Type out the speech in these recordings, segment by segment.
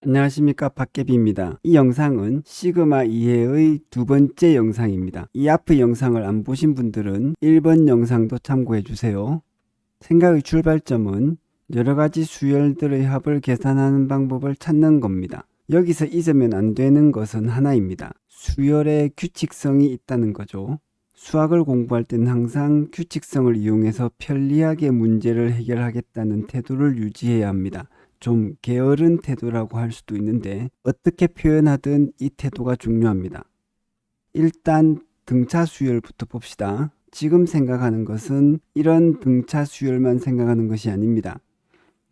안녕하십니까, 박계비입니다. 이 영상은 시그마 이해의 두 번째 영상입니다. 이 앞의 영상을 안 보신 분들은 1번 영상도 참고해 주세요. 생각의 출발점은 여러 가지 수열들의 합을 계산하는 방법을 찾는 겁니다. 여기서 잊으면 안 되는 것은 하나입니다. 수열에 규칙성이 있다는 거죠. 수학을 공부할 땐 항상 규칙성을 이용해서 편리하게 문제를 해결하겠다는 태도를 유지해야 합니다. 좀 게으른 태도라고 할 수도 있는데 어떻게 표현하든 이 태도가 중요합니다. 일단 등차 수열부터 봅시다. 지금 생각하는 것은 이런 등차 수열만 생각하는 것이 아닙니다.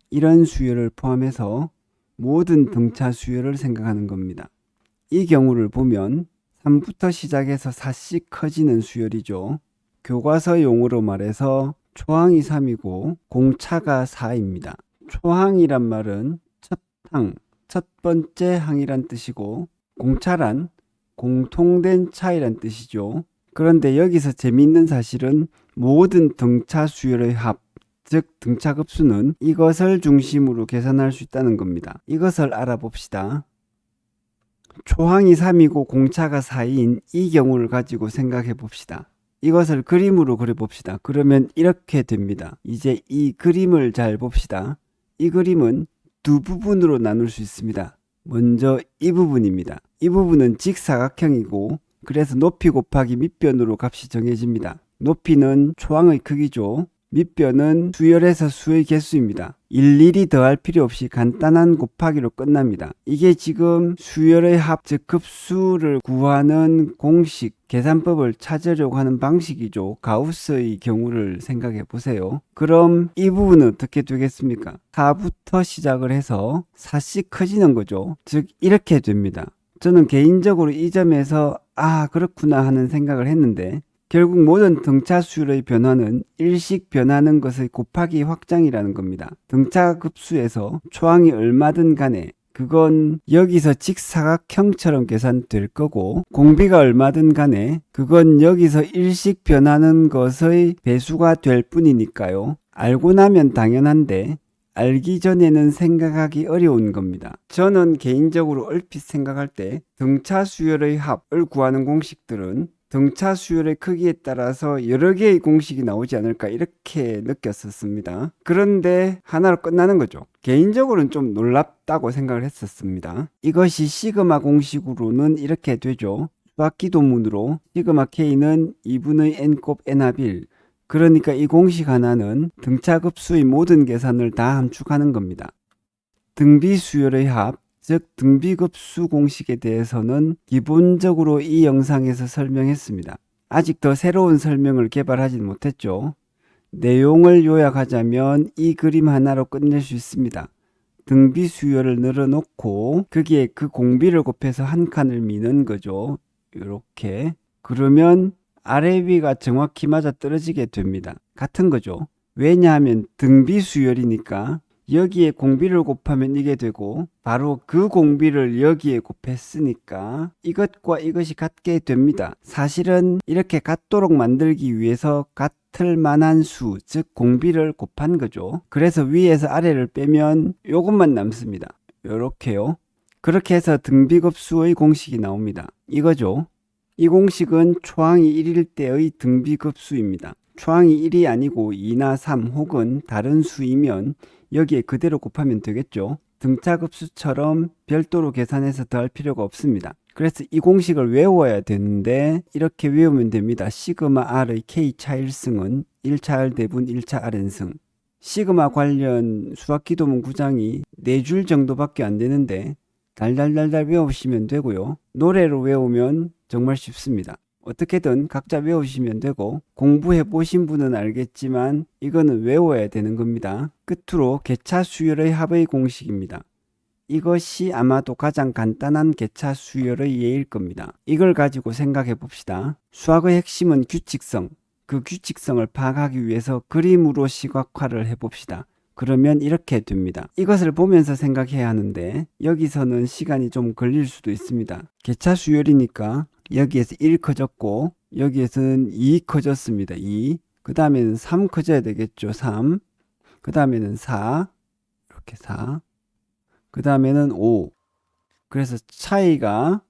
이런 수열을 포함해서 모든 등차 수열을 생각하는 겁니다. 이 경우를 보면 3부터 시작해서 4씩 커지는 수열이죠. 교과서 용어로 말해서 초항이 3이고 공차가 4입니다. 초항이란 말은 첫 항, 첫 번째 항이란 뜻이고 공차란 공통된 차이란 뜻이죠. 그런데 여기서 재미있는 사실은 모든 등차 수열의 합, 즉 등차급수는 이것을 중심으로 계산할 수 있다는 겁니다. 이것을 알아봅시다. 초항이 3이고 공차가 4인 이 경우를 가지고 생각해 봅시다. 이것을 그림으로 그려봅시다. 그러면 이렇게 됩니다. 이제 이 그림을 잘 봅시다. 이 그림은 두 부분으로 나눌 수 있습니다. 먼저 이 부분입니다. 이 부분은 직사각형이고 그래서 높이 곱하기 밑변으로 값이 정해집니다. 높이는 초항의 크기죠. 밑변은 수열에서 수의 개수입니다. 일일이 더할 필요 없이 간단한 곱하기로 끝납니다. 이게 지금 수열의 합, 즉 급수를 구하는 공식, 계산법을 찾으려고 하는 방식이죠. 가우스의 경우를 생각해 보세요. 그럼 이 부분은 어떻게 되겠습니까? 4부터 시작을 해서 4씩 커지는 거죠. 즉 이렇게 됩니다. 저는 개인적으로 이 점에서 그렇구나 하는 생각을 했는데 결국 모든 등차 수열의 변화는 일씩 변하는 것의 곱하기 확장이라는 겁니다. 등차 급수에서 초항이 얼마든 간에 그건 여기서 직사각형처럼 계산될 거고 공비가 얼마든 간에 그건 여기서 일씩 변하는 것의 배수가 될 뿐이니까요. 알고 나면 당연한데 알기 전에는 생각하기 어려운 겁니다. 저는 개인적으로 얼핏 생각할 때 등차 수열의 합을 구하는 공식들은 등차 수열의 크기에 따라서 여러 개의 공식이 나오지 않을까 이렇게 느꼈었습니다. 그런데 하나로 끝나는 거죠. 개인적으로는 좀 놀랍다고 생각을 했었습니다. 이것이 시그마 공식으로는 이렇게 되죠. 수학기도문으로 시그마 K는 2분의 n곱 n합1 그러니까 이 공식 하나는 등차급수의 모든 계산을 다 함축하는 겁니다. 등비수열의 합, 즉 등비급수 공식에 대해서는 기본적으로 이 영상에서 설명했습니다. 아직 더 새로운 설명을 개발하지 못했죠. 내용을 요약하자면 이 그림 하나로 끝낼 수 있습니다. 등비수열을 늘어놓고 거기에 그 공비를 곱해서 한 칸을 미는 거죠. 이렇게. 그러면 아래 위가 정확히 맞아 떨어지게 됩니다. 같은 거죠. 왜냐하면 등비수열이니까 여기에 공비를 곱하면 이게 되고 바로 그 공비를 여기에 곱했으니까 이것과 이것이 같게 됩니다. 사실은 이렇게 같도록 만들기 위해서 같을 만한 수, 즉 공비를 곱한 거죠. 그래서 위에서 아래를 빼면 이것만 남습니다. 이렇게요. 그렇게 해서 등비급수의 공식이 나옵니다. 이거죠. 이 공식은 초항이 1일 때의 등비급수입니다. 초항이 1이 아니고 2나 3 혹은 다른 수이면 여기에 그대로 곱하면 되겠죠. 등차급수처럼 별도로 계산해서 더할 필요가 없습니다. 그래서 이 공식을 외워야 되는데 이렇게 외우면 됩니다. 시그마 R의 K차 1승은 1차 R 대분 1차 Rn승. 시그마 관련 수학기도문 구장이 4줄 정도밖에 안 되는데 달달달달 외우시면 되고요. 노래로 외우면 정말 쉽습니다. 어떻게든 각자 외우시면 되고 공부해 보신 분은 알겠지만 이거는 외워야 되는 겁니다. 끝으로 개차 수열의 합의 공식입니다. 이것이 아마도 가장 간단한 개차 수열의 예일 겁니다. 이걸 가지고 생각해 봅시다. 수학의 핵심은 규칙성. 그 규칙성을 파악하기 위해서 그림으로 시각화를 해봅시다. 그러면 이렇게 됩니다. 이것을 보면서 생각해야 하는데 여기서는 시간이 좀 걸릴 수도 있습니다. 개차 수열이니까 여기에서 1 커졌고 여기에서는 2 커졌습니다. 2. 그 다음에는 3 커져야 되겠죠. 3. 그 다음에는 4. 이렇게 4. 그 다음에는 5. 그래서 차이가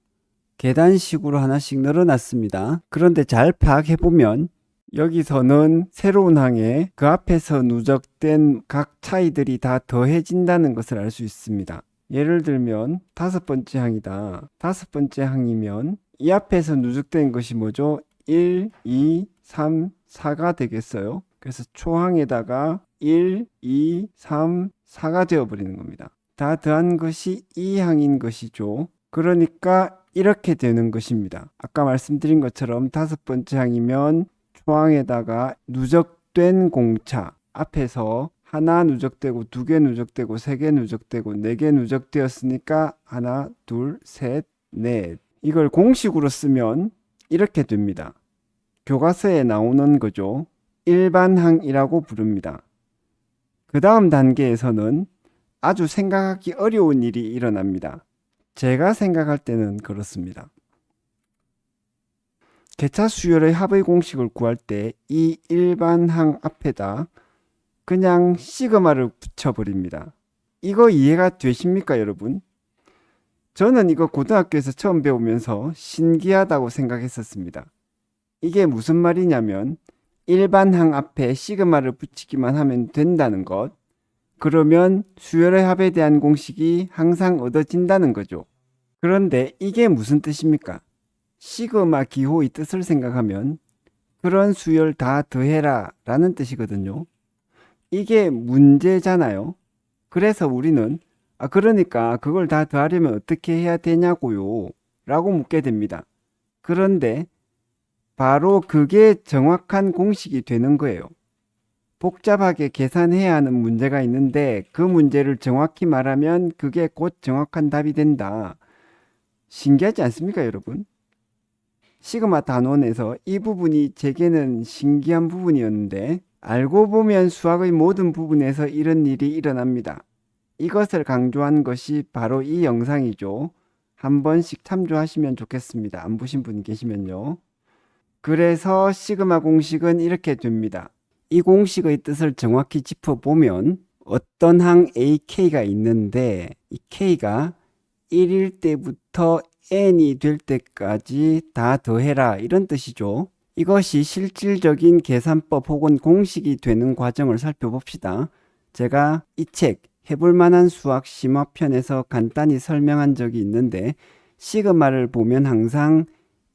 계단식으로 하나씩 늘어났습니다. 그런데 잘 파악해보면 여기서는 새로운 항에 그 앞에서 누적된 각 차이들이 다 더해진다는 것을 알 수 있습니다. 예를 들면 다섯 번째 항이다. 다섯 번째 항이면 이 앞에서 누적된 것이 뭐죠? 1, 2, 3, 4가 되겠어요. 그래서 초항에다가 1, 2, 3, 4가 되어버리는 겁니다. 다 더한 것이 이 항인 것이죠. 그러니까 이렇게 되는 것입니다. 아까 말씀드린 것처럼 다섯 번째 항이면 초항에다가 누적된 공차 앞에서 하나 누적되고 두 개 누적되고 세 개 누적되고 네 개 누적되었으니까 하나, 둘, 셋, 넷. 이걸 공식으로 쓰면 이렇게 됩니다. 교과서에 나오는 거죠. 일반항이라고 부릅니다. 그 다음 단계에서는 아주 생각하기 어려운 일이 일어납니다. 제가 생각할 때는 그렇습니다. 개차 수열의 합의 공식을 구할 때 이 일반항 앞에다 그냥 시그마를 붙여버립니다. 이거 이해가 되십니까, 여러분? 저는 이거 고등학교에서 처음 배우면서 신기하다고 생각했었습니다. 이게 무슨 말이냐면 일반항 앞에 시그마를 붙이기만 하면 된다는 것. 그러면 수열의 합에 대한 공식이 항상 얻어진다는 거죠. 그런데 이게 무슨 뜻입니까? 시그마 기호의 뜻을 생각하면 그런 수열 다 더해라 라는 뜻이거든요. 이게 문제잖아요. 그래서 우리는 그러니까 그걸 다 더하려면 어떻게 해야 되냐고요 라고 묻게 됩니다. 그런데 바로 그게 정확한 공식이 되는 거예요. 복잡하게 계산해야 하는 문제가 있는데 그 문제를 정확히 말하면 그게 곧 정확한 답이 된다. 신기하지 않습니까, 여러분? 시그마 단원에서 이 부분이 제게는 신기한 부분이었는데 알고 보면 수학의 모든 부분에서 이런 일이 일어납니다. 이것을 강조한 것이 바로 이 영상이죠. 한 번씩 참조하시면 좋겠습니다. 안 보신 분 계시면요. 그래서 시그마 공식은 이렇게 됩니다. 이 공식의 뜻을 정확히 짚어보면 어떤 항 AK가 있는데 이 K가 1일 때부터 n이 될 때까지 다 더해라 이런 뜻이죠. 이것이 실질적인 계산법 혹은 공식이 되는 과정을 살펴봅시다. 제가 이 책 해볼 만한 수학 심화편에서 간단히 설명한 적이 있는데 시그마를 보면 항상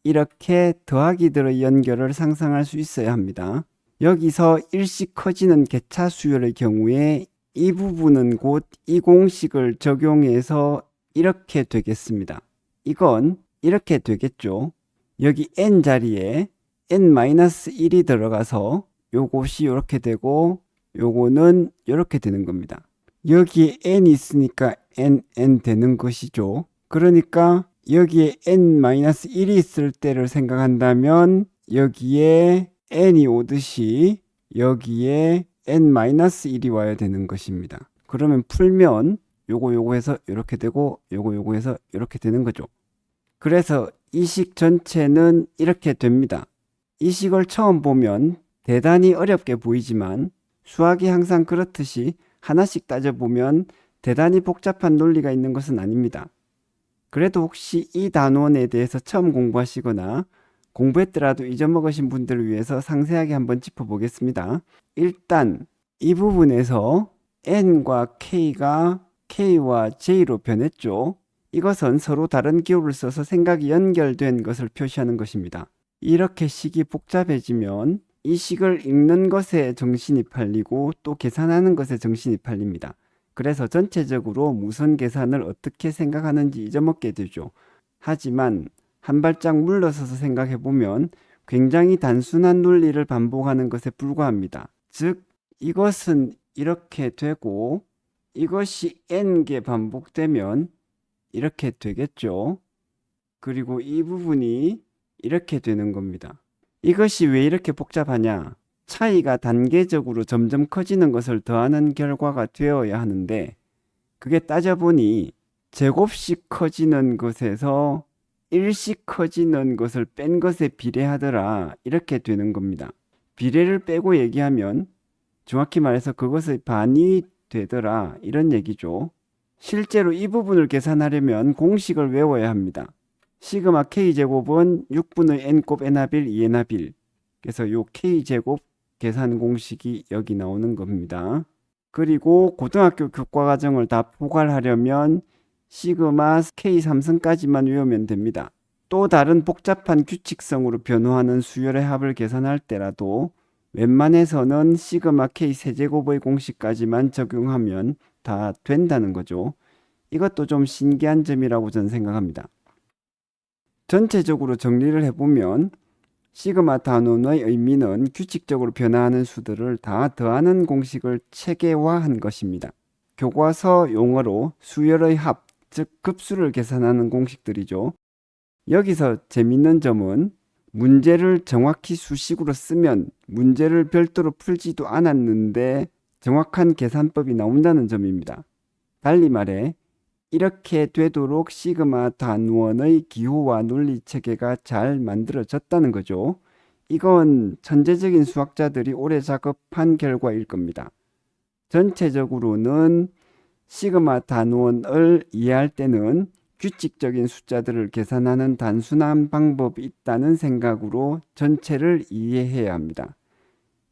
이렇게 더하기들의 연결을 상상할 수 있어야 합니다. 여기서 일씩 커지는 개차 수열의 경우에 이 부분은 곧 이 공식을 적용해서 이렇게 되겠습니다. 이건 이렇게 되겠죠. 여기 n 자리에 n-1이 들어가서 요것이 이렇게 되고 요거는 이렇게 되는 겁니다. 여기에 n이 있으니까 nn 되는 것이죠. 그러니까 여기에 n-1이 있을 때를 생각한다면 여기에 n이 오듯이 여기에 n-1이 와야 되는 것입니다. 그러면 풀면 요거 해서 이렇게 되고 요거 해서 이렇게 되는 거죠. 그래서 이 식 전체는 이렇게 됩니다. 이 식을 처음 보면 대단히 어렵게 보이지만 수학이 항상 그렇듯이 하나씩 따져보면 대단히 복잡한 논리가 있는 것은 아닙니다. 그래도 혹시 이 단원에 대해서 처음 공부하시거나 공부했더라도 잊어먹으신 분들을 위해서 상세하게 한번 짚어보겠습니다. 일단 이 부분에서 n과 k가 k와 j로 변했죠. 이것은 서로 다른 기호를 써서 생각이 연결된 것을 표시하는 것입니다. 이렇게 식이 복잡해지면 이 식을 읽는 것에 정신이 팔리고 또 계산하는 것에 정신이 팔립니다. 그래서 전체적으로 무선 계산을 어떻게 생각하는지 잊어먹게 되죠. 하지만 한 발짝 물러서서 생각해보면 굉장히 단순한 논리를 반복하는 것에 불과합니다. 즉, 이것은 이렇게 되고 이것이 n개 반복되면 이렇게 되겠죠. 그리고 이 부분이 이렇게 되는 겁니다. 이것이 왜 이렇게 복잡하냐? 차이가 단계적으로 점점 커지는 것을 더하는 결과가 되어야 하는데 그게 따져보니 제곱씩 커지는 것에서 1씩 커지는 것을 뺀 것에 비례하더라 이렇게 되는 겁니다. 비례를 빼고 얘기하면 정확히 말해서 그것의 반이 되더라 이런 얘기죠. 실제로 이 부분을 계산하려면 공식을 외워야 합니다. 시그마 K제곱은 6분의 N곱 N합일 2N합일. 그래서 요 K제곱 계산 공식이 여기 나오는 겁니다. 그리고 고등학교 교과과정을 다 포괄하려면 시그마 K3승까지만 외우면 됩니다. 또 다른 복잡한 규칙성으로 변화하는 수열의 합을 계산할 때라도 웬만해서는 시그마 K 세제곱의 공식까지만 적용하면 다 된다는 거죠. 이것도 좀 신기한 점이라고 저는 생각합니다. 전체적으로 정리를 해보면 시그마 단원의 의미는 규칙적으로 변화하는 수들을 다 더하는 공식을 체계화한 것입니다. 교과서 용어로 수열의 합, 즉 급수를 계산하는 공식들이죠. 여기서 재밌는 점은 문제를 정확히 수식으로 쓰면 문제를 별도로 풀지도 않았는데 정확한 계산법이 나온다는 점입니다. 달리 말해 이렇게 되도록 시그마 단원의 기호와 논리 체계가 잘 만들어졌다는 거죠. 이건 천재적인 수학자들이 오래 작업한 결과일 겁니다. 전체적으로는 시그마 단원을 이해할 때는 규칙적인 숫자들을 계산하는 단순한 방법이 있다는 생각으로 전체를 이해해야 합니다.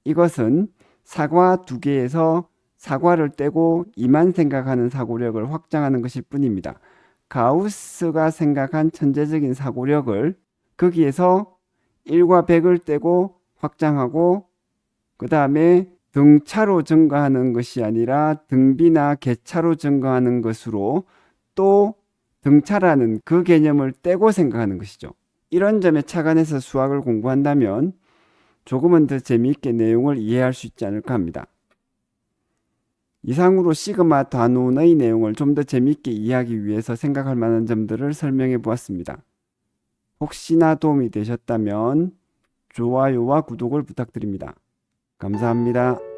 이것은 사과 2개에서 사과를 떼고 2만 생각하는 사고력을 확장하는 것일 뿐입니다. 가우스가 생각한 천재적인 사고력을 거기에서 1과 100을 떼고 확장하고 그 다음에 등차로 증가하는 것이 아니라 등비나 개차로 증가하는 것으로 또 등차라는 그 개념을 떼고 생각하는 것이죠. 이런 점에 착안해서 수학을 공부한다면 조금은 더 재미있게 내용을 이해할 수 있지 않을까 합니다. 이상으로 시그마 단원의 내용을 좀 더 재미있게 이해하기 위해서 생각할 만한 점들을 설명해 보았습니다. 혹시나 도움이 되셨다면 좋아요와 구독을 부탁드립니다. 감사합니다.